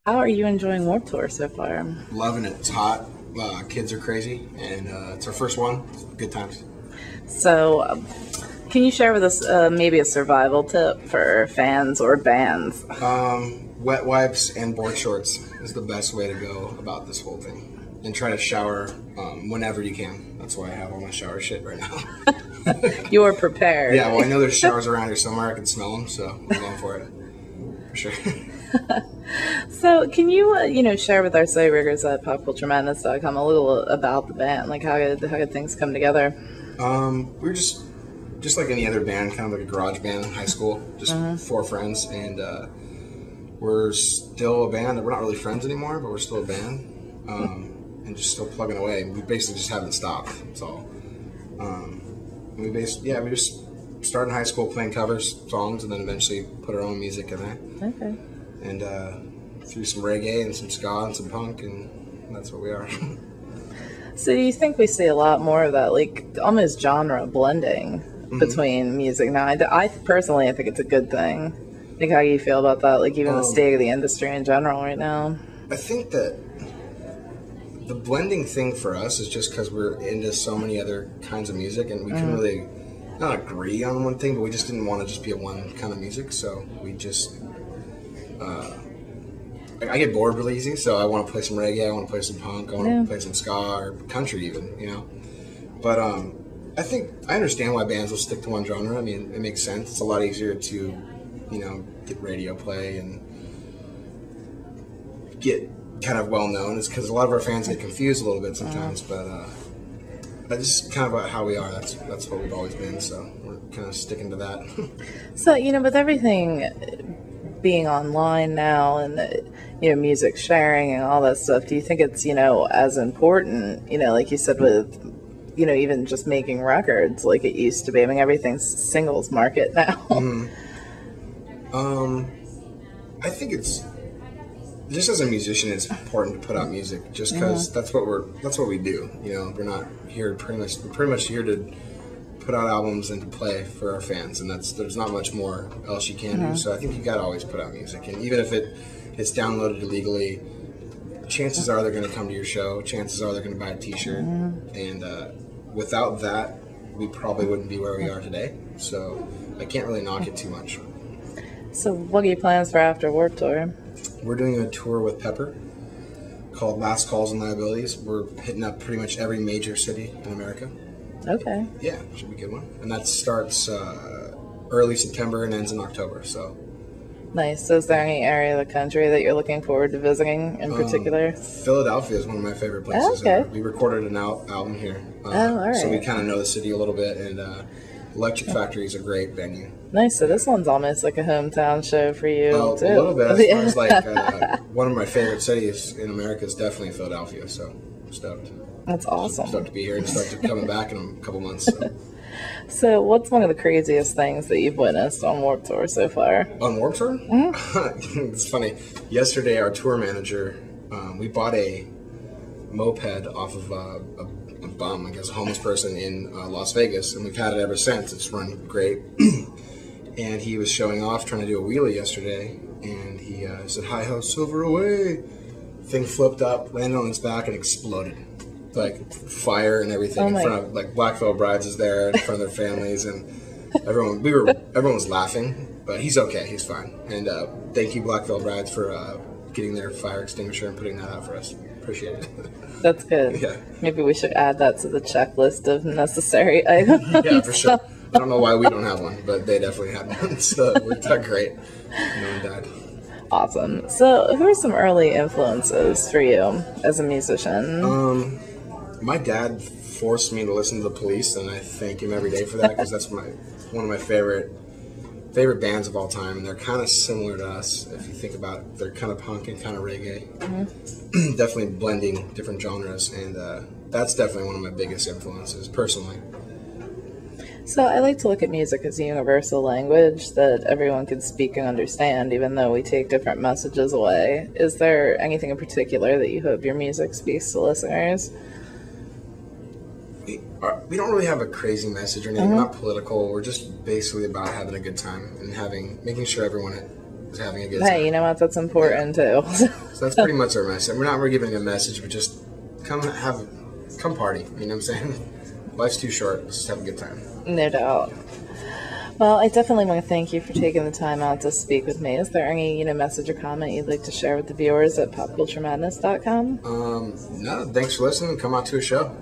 How are you enjoying Warped Tour so far? Loving it. It's hot. Kids are crazy, and it's our first one. Good times. So, can you share with us maybe a survival tip for fans or bands? Wet wipes and board shorts is the best way to go about this whole thing. And try to shower whenever you can. That's why I have all my shower shit right now. You're prepared. Yeah, well, I know there's showers around here somewhere. I can smell them, so I'm going for it. For sure. So, can you, share with our site riggers at popculturemadness.com a little about the band? Like, how did things come together? We were just like any other band, kind of like a garage band in high school, just four friends, and we're still a band. We're not really friends anymore, but we're still a band, and just still plugging away. We basically just haven't stopped. That's all. We just started in high school playing covers songs, and then eventually put our own music in there. Okay. And threw some reggae and some ska and some punk, and that's what we are. So do you think we see a lot more of that, like, almost genre blending between music now? I personally, I think it's a good thing. Like, how do you feel about that? Like, even the state of the industry in general right now? I think that the blending thing for us is just because we're into so many other kinds of music, and we couldn't really, not agree on one thing, but we just didn't want to just be a one kind of music, so we just... I get bored really easy, so I want to play some reggae, I want to play some punk, I want to play some ska or country even, But I understand why bands will stick to one genre. I mean, it makes sense. It's a lot easier to, get radio play and get kind of well known. It's because a lot of our fans get confused a little bit sometimes, but that's just kind of about how we are. That's what we've always been, so we're kind of sticking to that. So, with everything being online now and music sharing and all that stuff, do you think it's as important, like you said, with even just making records like it used to be? I mean, everything's singles market now. I think it's just, as a musician, it's important to put out music just because that's what we do. We're not here we're pretty much here to put out albums and to play for our fans, and there's not much more else you can do. So I think you gotta always put out music, and even if it's downloaded illegally, chances are they're gonna come to your show. Chances are they're gonna buy a T-shirt, and without that, we probably wouldn't be where we are today. So I can't really knock it too much. So what are your plans for after Warped Tour? We're doing a tour with Pepper called Last Calls and Liabilities. We're hitting up pretty much every major city in America. Okay. Yeah, should be a good one. And that starts early September and ends in October. So nice. So is there any area of the country that you're looking forward to visiting in particular? Philadelphia is one of my favorite places. Oh, okay. We recorded an album here. All right. So we kind of know the city a little bit, and Electric Factory is a great venue. Nice. So this one's almost like a hometown show for you, too. A little bit. As far as like one of my favorite cities in America is definitely Philadelphia. So I'm stoked. That's awesome. I'm stoked to be here and stoked to be coming back in a couple months. So what's one of the craziest things that you've witnessed on Warped Tour so far? On Warped Tour? It's funny. Yesterday, our tour manager, we bought a moped off of a bum, I guess, a homeless person in Las Vegas, and we've had it ever since. It's run great. And he was showing off, trying to do a wheelie yesterday, and he said, "Hi-ho, silver away!" Thing flipped up, landed on its back, and exploded. Like fire and everything in front of, like, Black Veil Brides is there in front of their families, and everyone was laughing, but he's okay, he's fine. And thank you, Black Veil Brides, for getting their fire extinguisher and putting that out for us. Appreciate it. That's good. Yeah. Maybe we should add that to the checklist of necessary items. Yeah, for sure. I don't know why we don't have one, but they definitely had one, so it worked out great. No one died. Awesome. So who are some early influences for you as a musician? My dad forced me to listen to The Police, and I thank him every day for that, because that's one of my favorite bands of all time, and they're kind of similar to us if you think about it. They're kind of punk and kind of reggae. Definitely blending different genres, and that's definitely one of my biggest influences personally. So I like to look at music as a universal language that everyone can speak and understand, even though we take different messages away. Is there anything in particular that you hope your music speaks to listeners? We don't really have a crazy message or anything. We're not political. We're just basically about having a good time and making sure everyone is having a good time. Hey, you know what? That's important too. So that's pretty much our message. We're not really giving a message, but just come party. You know what I'm saying? Life's too short. Let's just have a good time. No doubt. Well, I definitely want to thank you for taking the time out to speak with me. Is there any, message or comment you'd like to share with the viewers at popculturemadness.com? No, thanks for listening. Come out to a show.